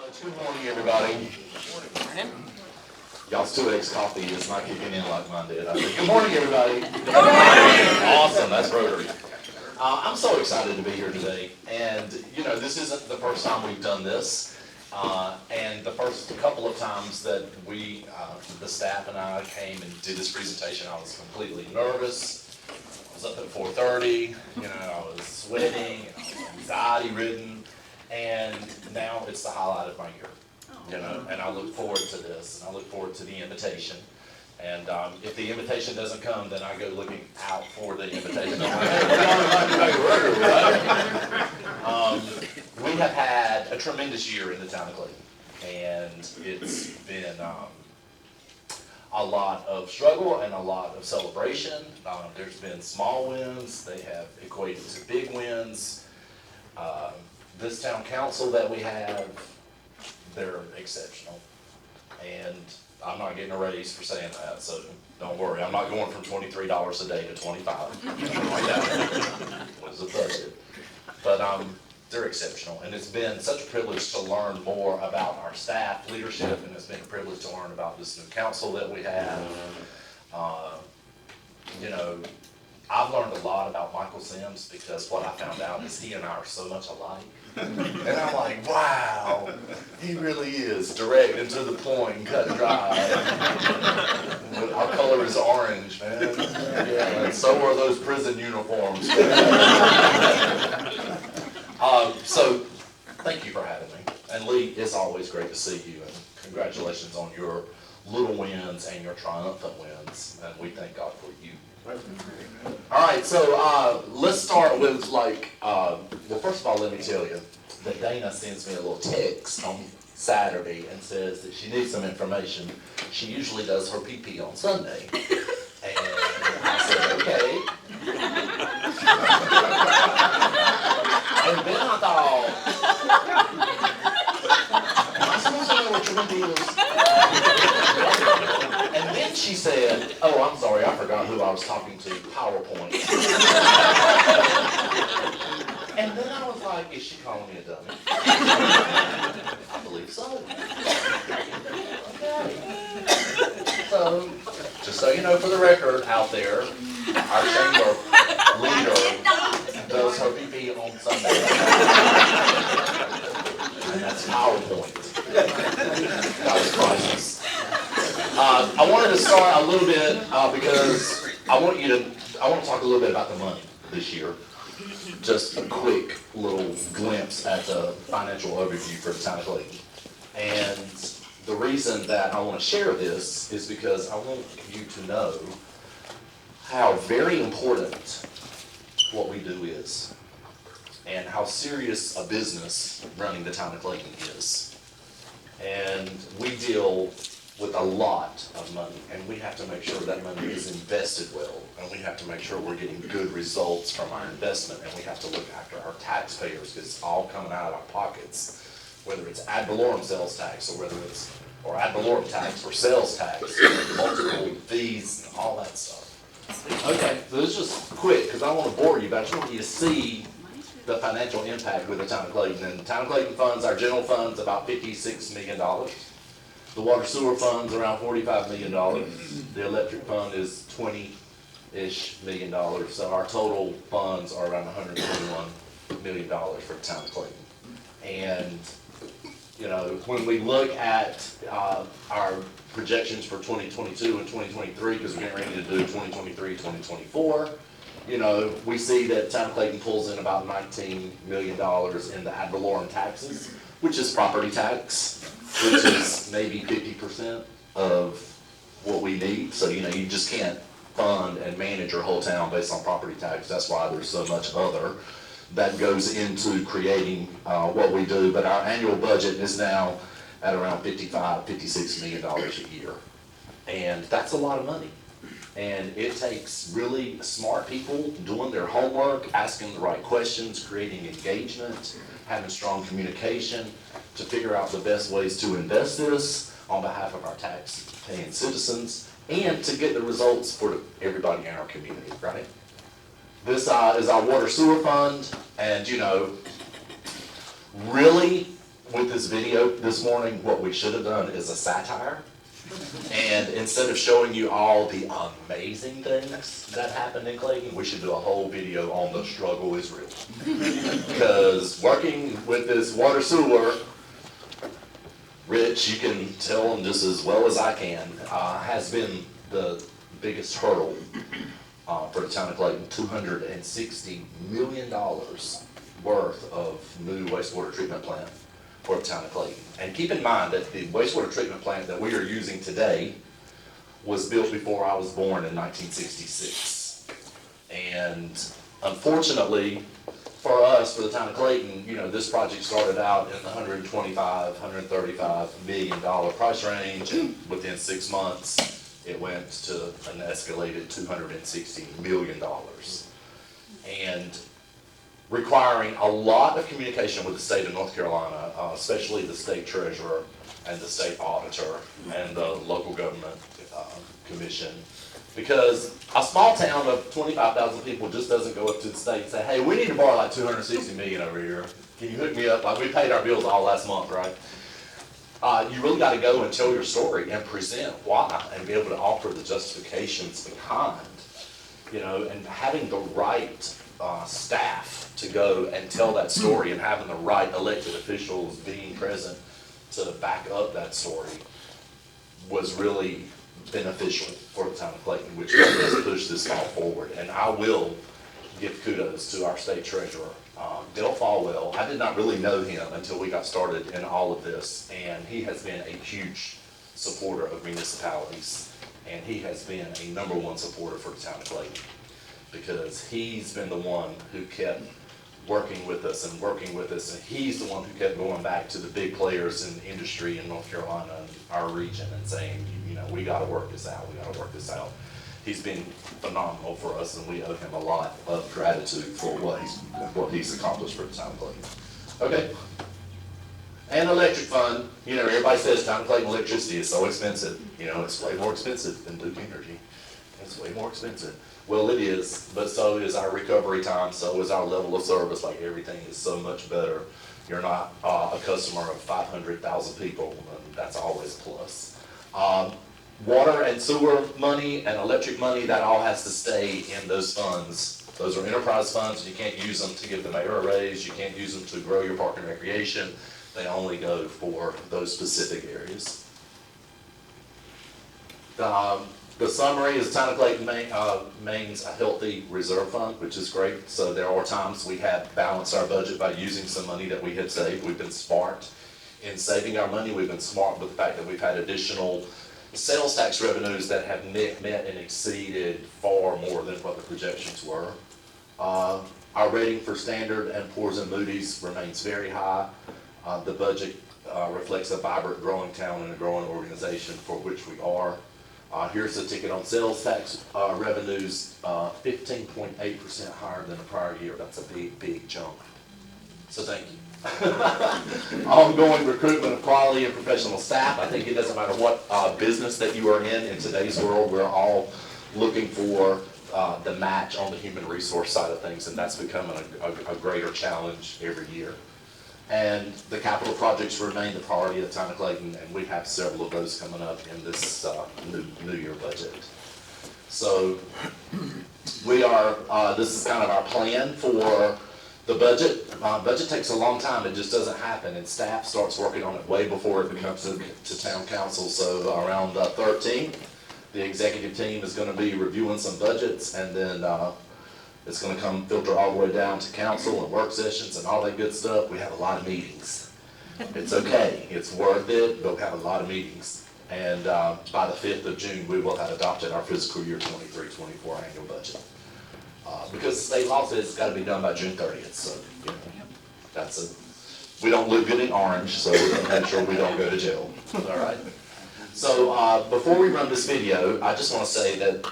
much. Good morning, everybody. Y'all's 2X coffee is not kicking in like mine did. I said, good morning, everybody. Good morning. Awesome, that's Rotary. I'm so excited to be here today. And, you know, this isn't the first time we've done this. And the first couple of times that we, the staff and I came and did this presentation, I was completely nervous. I was up at 4:30, you know, I was sweating, I was anxiety-ridden. And now it's the highlight of my year, you know, and I look forward to this, and I look forward to the invitation. And if the invitation doesn't come, then I go looking out for the invitation. I'm like, hey, we have had a tremendous year in the town of Clayton, and it's been a lot of struggle and a lot of celebration. There's been small wins, they have equated to big wins. This town council that we have, they're exceptional. And I'm not getting a raise for saying that, so don't worry. I'm not going from $23 a day to $25. Like that. It was a budget. But they're exceptional. And it's been such a privilege to learn more about our staff leadership, and it's been a privilege to learn about this new council that we have. You know, I've learned a lot about Michael Sims because what I found out is he and I are so much alike. And I'm like, wow, he really is direct and to the point and cut and dry. Our color is orange, man. Yeah, and so are those prison uniforms. So thank you for having me. And Lee, it's always great to see you. And congratulations on your little wins and your triumphant wins. And we thank God for you. All right, so let's start with well, first of all, let me tell you that Dana sends me a little text on Saturday and says that she needs some information. She usually does her PP on Sunday. And I said, okay. And then I thought, am I supposed to know what your PP is? And then she said, oh, I'm sorry, I forgot who I was talking to, PowerPoint. And then I was like, is she calling me a dummy? I believe so. Okay. So, just so you know for the record out there, our chamber leader does her PP on Sunday. And that's PowerPoint. That was priceless. I wanted to start a little bit because I want to talk a little bit about the money this year. Just a quick little glimpse at the financial overview for the town of Clayton. And the reason that I want to share this is because I want you to know how very important what we do is and how serious a business running the town of Clayton is. And we deal with a lot of money, and we have to make sure that money is invested well, and we have to make sure we're getting good results from our investment, and we have to look after our taxpayers because it's all coming out of our pockets, whether it's ad valorem sales tax or whether it's ad valorem tax or sales tax, multiple fees, and all that stuff. Okay, so this is just quick because I don't want to bore you, but I just want you to see the financial impact with the town of Clayton. And the town of Clayton funds, our general fund's about $56 million. The water sewer fund's around $45 million. The electric fund is $20-ish million. So our total funds are around $121 million for the town of Clayton. And, you know, when we look at our projections for 2022 and 2023, because we're getting ready to do 2023, 2024, you know, we see that town of Clayton pulls in about $19 million in the ad valorem taxes, which is property tax, which is maybe 50% of what we need. So, you know, you just can't fund and manage your whole town based on property tax. That's why there's so much other that goes into creating what we do. But our annual budget is now at around $56 million a year. And that's a lot of money. And it takes really smart people doing their homework, asking the right questions, creating engagement, having strong communication to figure out the best ways to invest this on behalf of our tax-paying citizens and to get the results for everybody in our community, right? This is our water sewer fund, and you know, really with this video this morning, what we should have done is a satire. And instead of showing you all the amazing things that happened in Clayton, we should do a whole video on the struggle is real. Because working with this water sewer, Rich, you can tell them just as well as I can, has been the biggest hurdle for the town of Clayton. $260 million worth of new wastewater treatment plant for the town of Clayton. And keep in mind that the wastewater treatment plant that we are using today was built before I was born in 1966. And unfortunately, for us, for the town of Clayton, you know, this project started out in the $125, $135 million price range, and within 6 months, it went to an escalated $260 million. And requiring a lot of communication with the state of North Carolina, especially the state treasurer and the state auditor and the local government commission. Because a small town of 25,000 people just doesn't go up to the state and say, hey, we need to borrow like $260 million over here. Can you hook me up? Like, we paid our bills all last month, right? You really got to go and tell your story and present why and be able to offer the justifications behind, you know, and having the right staff to go and tell that story and having the right elected officials being present to back up that story was really beneficial for the town of Clayton, which has pushed this all forward. And I will give kudos to our state treasurer, Dale Falwell. I did not really know him until we got started in all of this, and he has been a huge supporter of municipalities, and he has been a #1 supporter for the town of Clayton, because he's been the one who kept working with us, and he's the one who kept going back to the big players in industry in North Carolina and our region and saying, you know, we got to work this out. He's been phenomenal for us, and we owe him a lot of gratitude for what he's accomplished for the town of Clayton. Okay. And electric fund, you know, everybody says town of Clayton electricity is so expensive. You know, it's way more expensive than Duke Energy. It's way more expensive. Well, it is, but so is our recovery time, so is our level of service. Like, everything is so much better. You're not a customer of 500,000 people, and that's always a plus. Water and sewer money and electric money, that all has to stay in those funds. Those are enterprise funds. You can't use them to give the mayor a raise. You can't use them to grow your park and recreation. They only go for those specific areas. The summary is town of Clayton maintains a healthy reserve fund, which is great. So there are times we have balanced our budget by using some money that we had saved. We've been smart in saving our money. We've been smart with the fact that we've had additional sales tax revenues that have met and exceeded far more than what the projections were. Our rating for Standard & Poor's and Moody's remains very high. The budget reflects a vibrant, growing town and a growing organization, for which we are. Here's the ticket on sales tax revenues, 15.8% higher than the prior year. That's a big, big jump. So thank you. Ongoing recruitment of quality and professional staff. I think it doesn't matter what business that you are in today's world, we're all looking for the match on the human resource side of things, and that's becoming a greater challenge every year. And the capital projects remain the priority of the town of Clayton, and we have several of those coming up in this new year budget. So we are, this is kind of our plan for the budget. Budget takes a long time, it just doesn't happen, and staff starts working on it way before it becomes to town council. So around 13th, the executive team is going to be reviewing some budgets, and then it's going to come filter all the way down to council and work sessions and all that good stuff. We have a lot of meetings. It's okay, it's worth it, but we have a lot of meetings. And by the 5th of June, we will have adopted our fiscal year 23-24 annual budget. Because state law says it's got to be done by June 30th. So, you know, we don't look good in orange, so we're going to make sure we don't go to jail. All right? So before we run this video, I just want to say that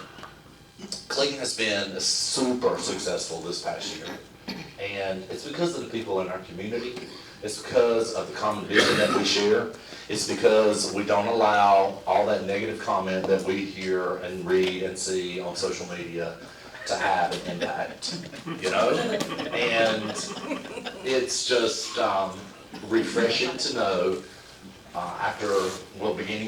Clayton has been super successful this past year, and it's because of the people in our community. It's because of the common vision that we share. It's because we don't allow all that negative comment that we hear and read and see on social media to have an impact, you know? And it's just, refreshing to know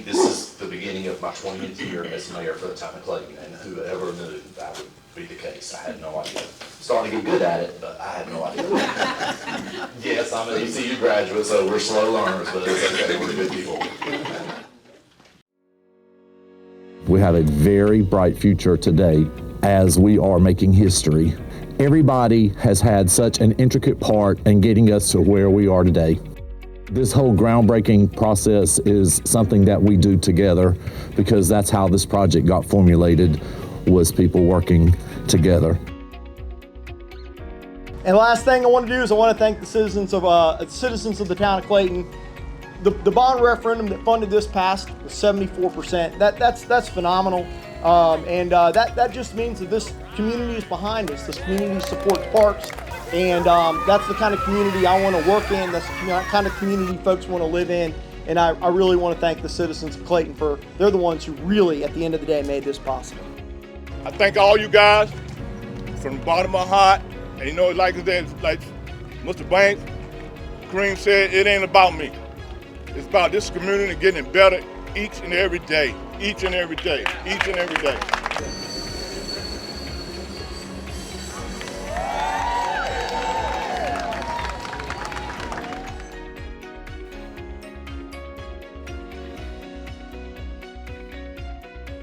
this is the beginning of my 20th year as mayor for the town of Clayton, and whoever knew that would be the case. I had no idea. Starting to get good at it, but I had no idea. Yes, I'm an ECU graduate, so we're slow learners, but it's okay, we're good people. We have a very bright future today as we are making history. Everybody has had such an intricate part in getting us to where we are today. This whole groundbreaking process is something that we do together, because that's how this project got formulated, was people working together. And last thing I want to do is I want to thank the citizens of the town of Clayton. The bond referendum that funded this passed was 74%. That's phenomenal, and that just means that this community is behind us. This community supports parks, and that's the kind of community I want to work in. That's the kind of community folks want to live in. And I really want to thank the citizens of Clayton they're the ones who really, at the end of the day, made this possible. I thank all you guys from the bottom of my heart. And you know, like Mr. Banks, Kareem said, it ain't about me. It's about this community getting better each and every day, each and every day, each and every day.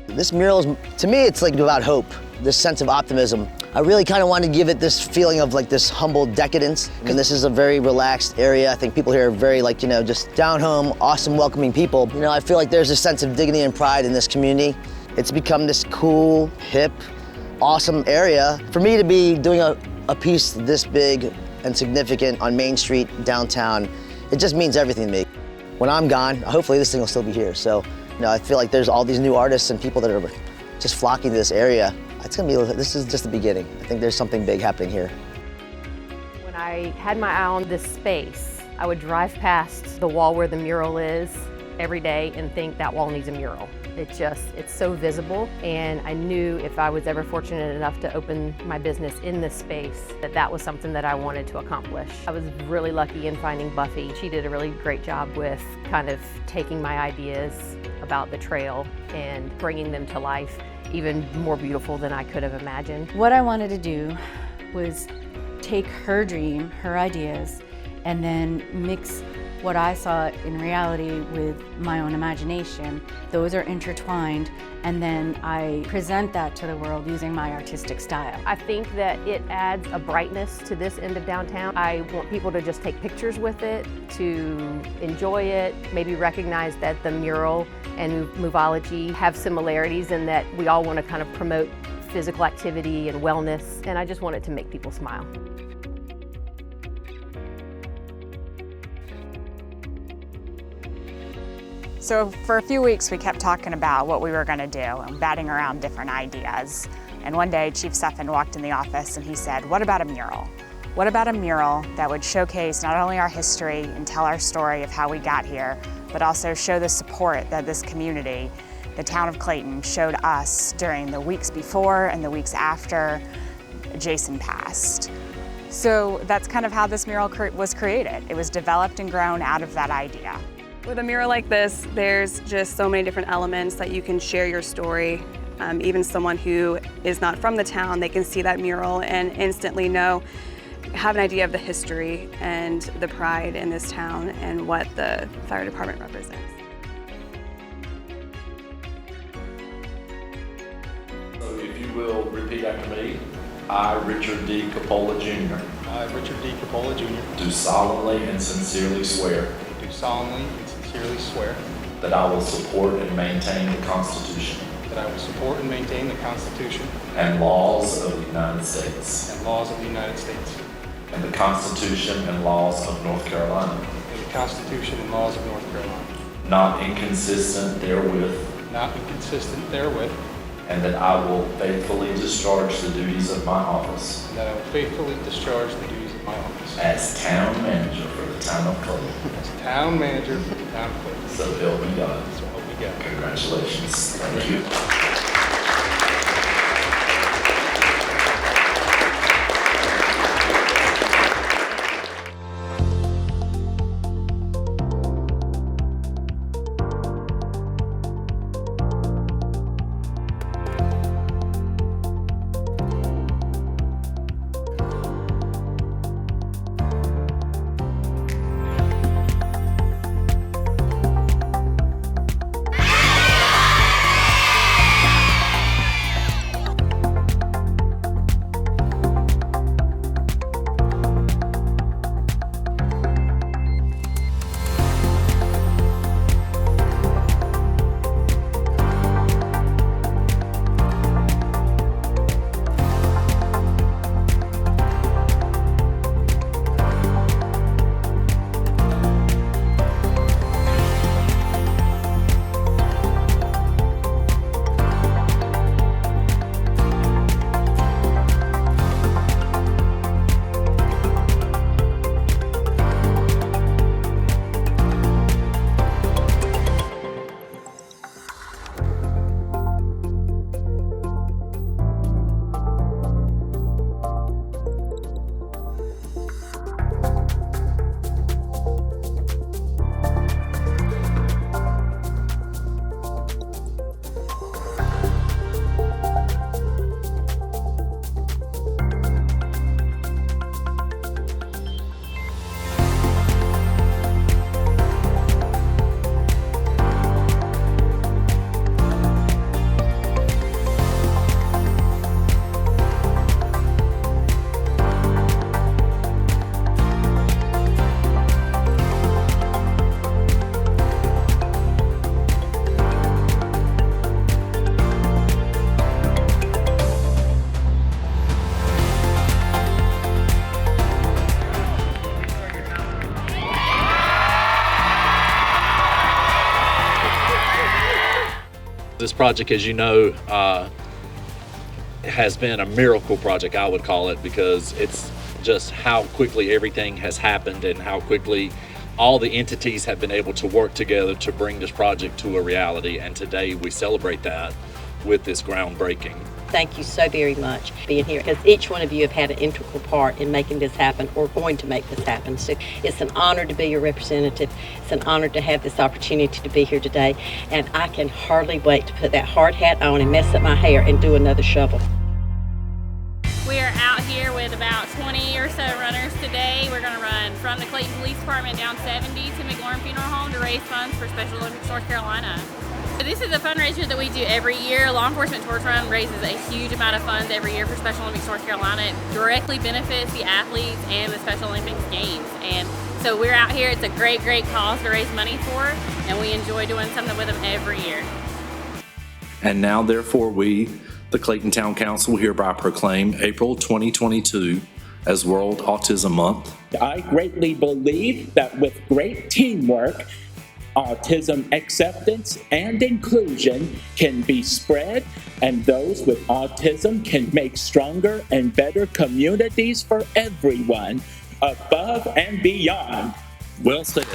This mural is, to me, it's like about hope, this sense of optimism. I really kind of want to give it this feeling of like this humble decadence. And this is a very relaxed area. I think people here are very just down home, awesome, welcoming people. I feel like there's a sense of dignity and pride in this community. It's become this cool, hip, awesome area. For me to be doing a piece this big and significant on Main Street, downtown, it just means everything to me. When I'm gone, hopefully this thing will still be here. So, I feel like there's all these new artists and people that are just flocking to this area. This is just the beginning. I think there's something big happening here. When I had my eye on this space, I would drive past the wall where the mural is every day and think that wall needs a mural. It's so visible, and I knew if I was ever fortunate enough to open my business in this space, that was something that I wanted to accomplish. I was really lucky in finding Buffy. She did a really great job with kind of taking my ideas about the trail and bringing them to life, even more beautiful than I could have imagined. What I wanted to do was take her dream, her ideas, and then mix what I saw in reality with my own imagination. Those are intertwined, and then I present that to the world using my artistic style. I think that it adds a brightness to this end of downtown. I want people to just take pictures with it, to enjoy it, maybe recognize that the mural and Movology have similarities in that we all want to kind of promote physical activity and wellness, and I just want it to make people smile. So for a few weeks we kept talking about what we were going to do and batting around different ideas. And one day Chief Stephan walked in the office and he said, what about a mural? What about a mural that would showcase not only our history and tell our story of how we got here, but also show the support that this community, the town of Clayton, showed us during the weeks before and the weeks after Jason passed. So that's kind of how this mural was created. It was developed and grown out of that idea. With a mural like this, there's just so many different elements that you can share your story. Even someone who is not from the town, they can see that mural and instantly have an idea of the history and the pride in this town and what the fire department represents. So if you will repeat after me. I, Richard D. Coppola Jr. I, Richard D. Coppola Jr. Do solemnly and sincerely swear. Do solemnly and sincerely swear. That I will support and maintain the Constitution. That I will support and maintain the Constitution. And laws of the United States. And laws of the United States. And the Constitution and laws of North Carolina. And the Constitution and laws of North Carolina. Not inconsistent therewith. Not inconsistent therewith. And that I will faithfully discharge the duties of my office. And that I will faithfully discharge the duties of my office. As town manager for the town of Clayton. As town manager for the town of Clayton. So help me God. So help me God. Congratulations. Thank you. This project, as you know, has been a miracle project, I would call it, because it's just how quickly everything has happened and how quickly all the entities have been able to work together to bring this project to a reality. And today we celebrate that with this groundbreaking. Thank you so very much for being here, because each one of you have had an integral part in making this happen or going to make this happen. So it's an honor to be your representative. It's an honor to have this opportunity to be here today. And I can hardly wait to put that hard hat on and mess up my hair and do another shovel. We are out here with about 20 or so runners today. We're going to run from the Clayton Police Department down 70 to McLaurin Funeral Home to raise funds for Special Olympics North Carolina. So this is a fundraiser that we do every year. Law Enforcement Torch Run raises a huge amount of funds every year for Special Olympics North Carolina. It directly benefits the athletes and the Special Olympics games. And so we're out here. It's a great, great cause to raise money for, and we enjoy doing something with them every year. And now, therefore, we, the Clayton Town Council, hereby proclaim April 2022 as World Autism Month. I greatly believe that with great teamwork, autism acceptance and inclusion can be spread, and those with autism can make stronger and better communities for everyone, above and beyond. Well said.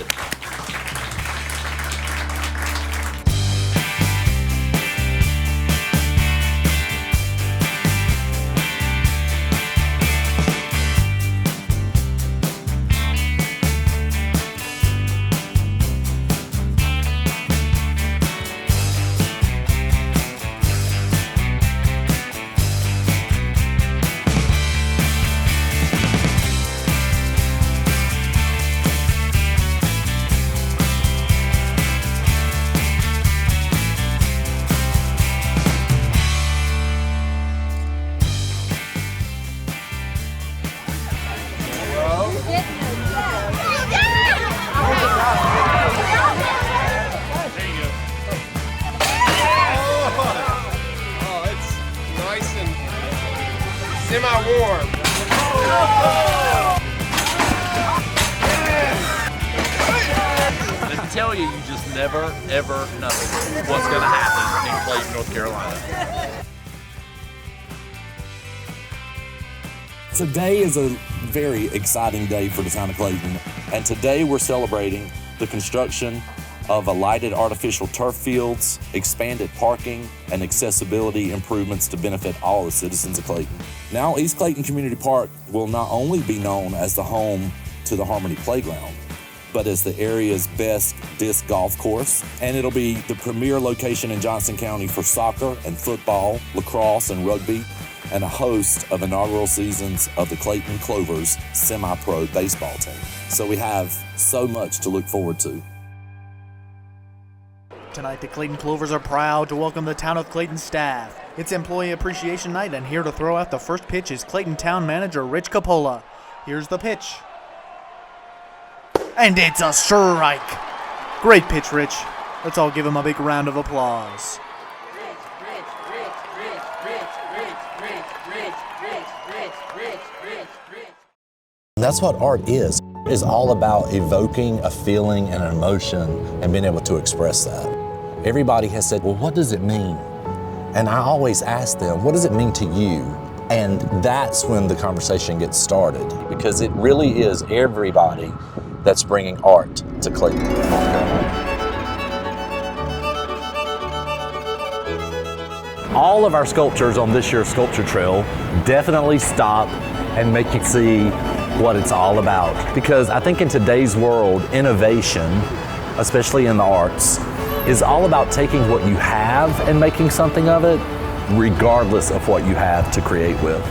Semi-warm. I tell you, you just never, ever know what's going to happen in Clayton, North Carolina. Today is a very exciting day for the town of Clayton, and today we're celebrating the construction of a lighted artificial turf fields, expanded parking, and accessibility improvements to benefit all the citizens of Clayton. Now, East Clayton Community Park will not only be known as the home to the Harmony Playground, but as the area's best disc golf course, and it'll be the premier location in Johnson County for soccer and football, lacrosse and rugby, and a host of inaugural seasons of the Clayton CLOVERS semi-pro baseball team. So we have so much to look forward to. Tonight, the Clayton CLOVERS are proud to welcome the Town of Clayton staff. It's Employee Appreciation Night, and here to throw out the first pitch is Clayton Town Manager Rich Capola. Here's the pitch. And it's a strike. Great pitch, Rich. Let's all give him a big round of applause. That's what art is. It's all about evoking a feeling and an emotion and being able to express that. Everybody has said, well, what does it mean? And I always ask them, what does it mean to you? And that's when the conversation gets started, because it really is everybody that's bringing art to Clayton, North Carolina. All of our sculptures on this year's sculpture trail definitely stop and make you see what it's all about. Because I think in today's world, innovation, especially in the arts, is all about taking what you have and making something of it, regardless of what you have to create with.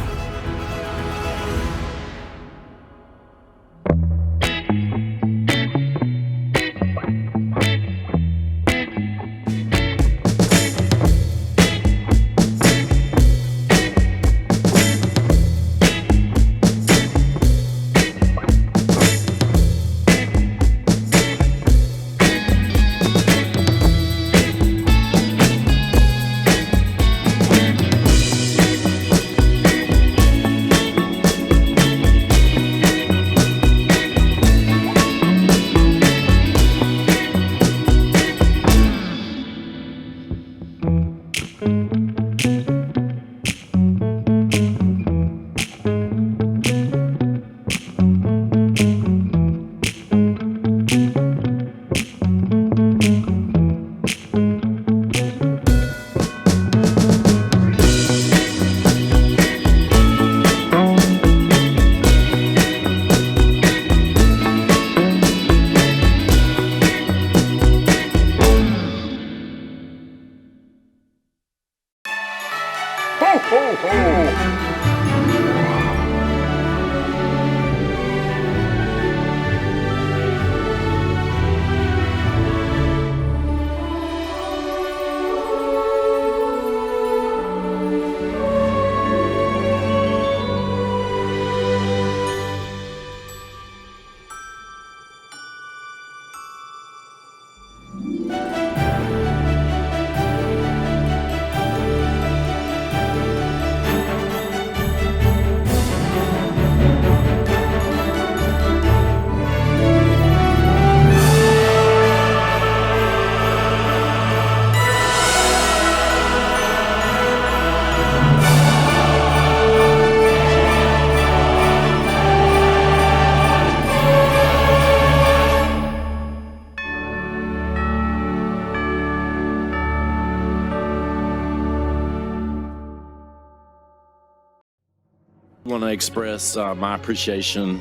want to express my appreciation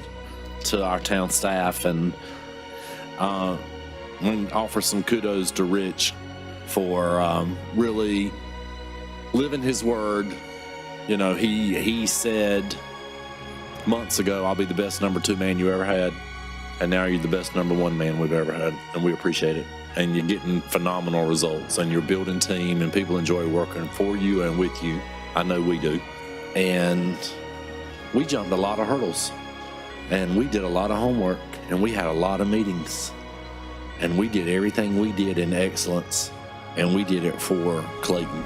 to our town staff and offer some kudos to Rich for really living his word. You know, he said months ago, I'll be the best number 2 man you ever had. And now you're the best number 1 man we've ever had. And we appreciate it. And you're getting phenomenal results. And you're building team and people enjoy working for you and with you. I know we do. And we jumped a lot of hurdles. And we did a lot of homework. And we had a lot of meetings. And we did everything we did in excellence. And we did it for Clayton.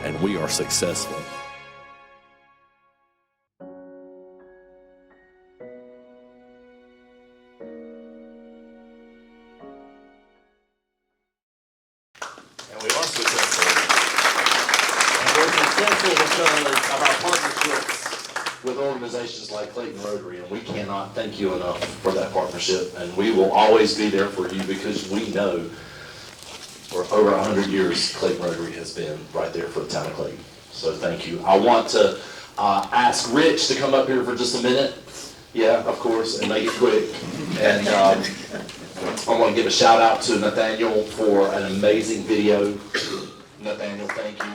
And we are successful. And we are successful. And we're successful because of our partnerships with organizations like Clayton Rotary, and we cannot thank you enough for that partnership. And we will always be there for you because we know for over 100 years, Clayton Rotary has been right there for the town of Clayton. So thank you. I want to ask Rich to come up here for just a minute. Yeah, of course, and make it quick. And I want to give a shout out to Nathaniel for an amazing video. Nathaniel, thank you.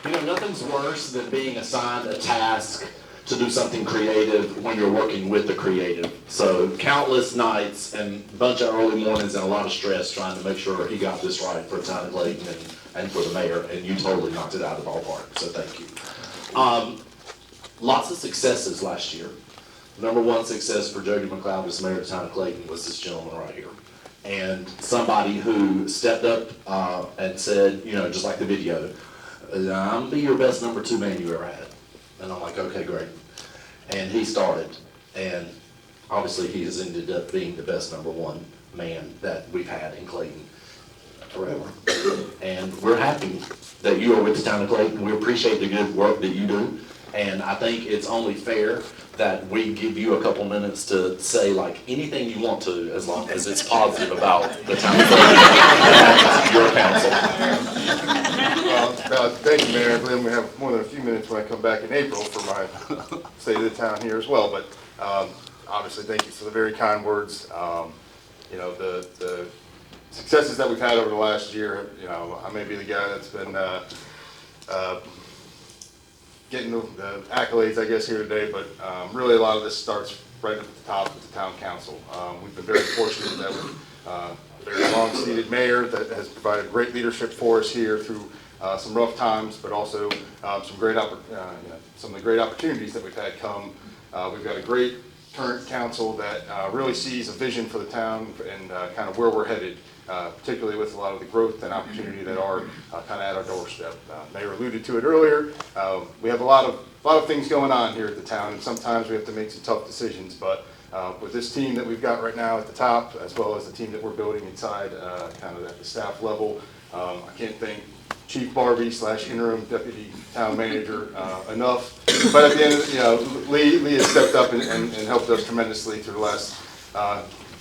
You know, nothing's worse than being assigned a task to do something creative when you're working with the creative. So countless nights and a bunch of early mornings and a lot of stress trying to make sure he got this right for the town of Clayton and for the mayor, and you totally knocked it out of the ballpark, so thank you. Lots of successes last year. Number 1 success for Jody McLeod as mayor of the town of Clayton was this gentleman right here. And somebody who stepped up and said, you know, just like the video, I'm gonna be your best number 2 man you ever had. And I'm like, okay, great. And he started, and obviously he has ended up being the best number 1 man that we've had in Clayton forever. And we're happy that you are with the town of Clayton. We appreciate the good work that you do. And I think it's only fair that we give you a couple minutes to say like anything you want to, as long as it's positive about the town of Clayton. Your council. Thank you, Mayor. We have more than a few minutes when I come back in April for my state of the town here as well. But obviously, thank you for the very kind words. You know, the successes that we've had over the last year, you know, I may be the guy that's been getting the accolades, I guess, here today, but really a lot of this starts right at the top with the town council. We've been very fortunate that we've a very long-seated mayor that has provided great leadership for us here through some rough times, but also some of the great opportunities that we've had come. We've got a great current council that really sees a vision for the town and kind of where we're headed, particularly with a lot of the growth and opportunity that are kind of at our doorstep. Mayor alluded to it earlier. We have a lot of things going on here at the town, and sometimes we have to make some tough decisions. But with this team that we've got right now at the top, as well as the team that we're building inside, kind of at the staff level, I can't thank Chief Barbie / interim deputy town manager enough. But at the end, you know, Lee has stepped up and helped us tremendously through the last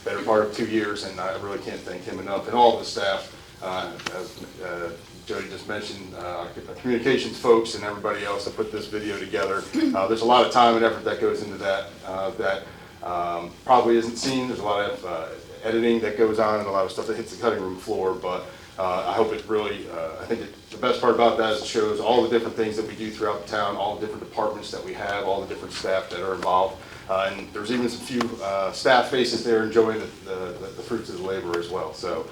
better part of 2 years, and I really can't thank him enough, and all of the staff, as Jody just mentioned, our communications folks and everybody else that put this video together. There's a lot of time and effort that goes into that that probably isn't seen. There's a lot of editing that goes on and a lot of stuff that hits the cutting room floor, but I hope it really, I think the best part about that is it shows all the different things that we do throughout the town, all the different departments that we have, all the different staff that are involved. And there's even some few staff faces there enjoying the fruits of the labor as well. So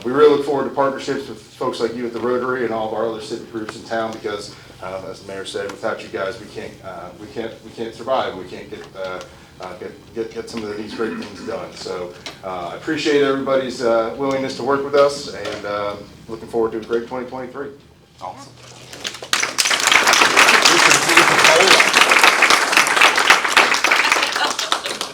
we really look forward to partnerships with folks like you at the Rotary and all of our other civic groups in town, because as the mayor said, without you guys we can't survive. We can't get some of these great things done. So I appreciate everybody's willingness to work with us, and looking forward to a great 2023. Awesome.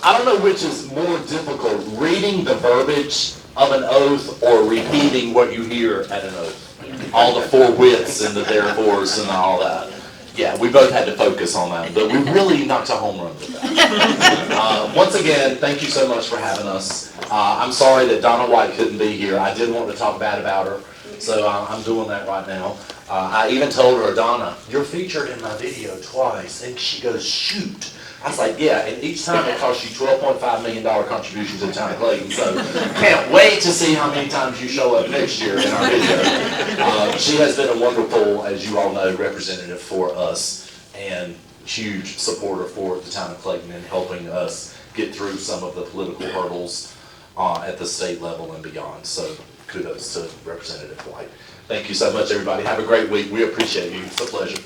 I don't know which is more difficult, reading the verbiage of an oath or repeating what you hear at an oath. All the forthwiths and the therefores and all that. Yeah, we both had to focus on that, but we really knocked a home run with that. Once again, thank you so much for having us. I'm sorry that Donna White couldn't be here. I did want to talk bad about her, So I'm doing that right now. I even told her, Donna, you're featured in my video twice. And she goes, shoot. I was like, yeah, and each time it costs you $12.5 million contribution to the town of Clayton. So can't wait to see how many times you show up next year in our video. She has been a wonderful, as you all know, representative for us and huge supporter for the town of Clayton in helping us get through some of the political hurdles at the state level and beyond. So kudos to Representative White. Thank you so much, everybody. Have a great week. We appreciate you. It's a pleasure.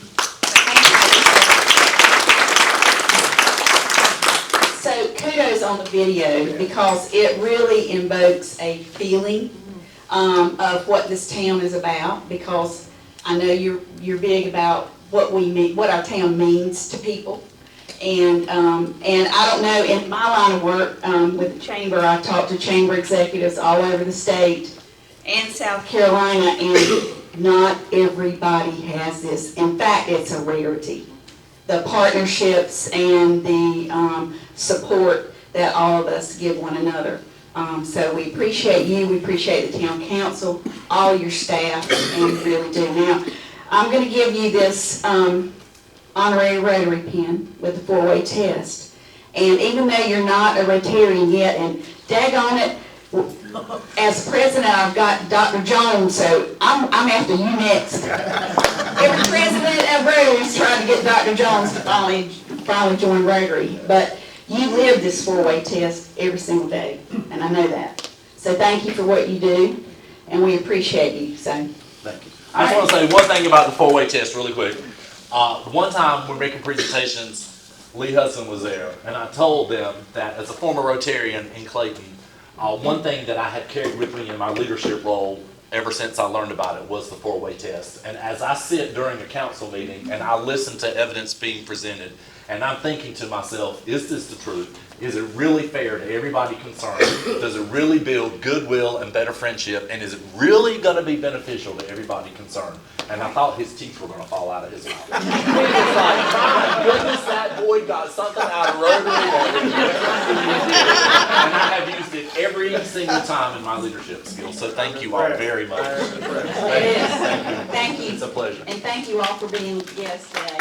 So kudos on the video because it really invokes a feeling of what this town is about, because I know you're big about what we mean, what our town means to people. And I don't know, in my line of work with the chamber, I talk to chamber executives all over the state and South Carolina, and not everybody has this. In fact, it's a rarity. The partnerships and the support that all of us give one another. So we appreciate you, we appreciate the town council, all your staff, and we really do. Now, I'm going to give you this honorary Rotary pin with the 4-way test. And even though you're not a Rotarian yet, and daggone it, as president I've got Dr. Jones, so I'm after you next. Every president of Rotary is trying to get Dr. Jones to finally join Rotary. But you live this 4-way test every single day, and I know that. So thank you for what you do, and we appreciate you. So thank you. I just want to say one thing about the 4-way test really quick. One time we're making presentations, Lee Hudson was there, and I told them that as a former Rotarian in Clayton, one thing that I had carried with me in my leadership role ever since I learned about it was the 4-way test. And as I sit during a council meeting and I listen to evidence being presented, and I'm thinking to myself, is this the truth? Is it really fair to everybody concerned? Does it really build goodwill and better friendship? And is it really going to be beneficial to everybody concerned? And I thought his teeth were going to fall out of his mouth. It was like, my goodness, that boy got something out of Rotary that and I have used it every single time in my leadership skills. So thank you all very much. it is. Thank you. Thank you. It's a pleasure. And thank you all for being guests today.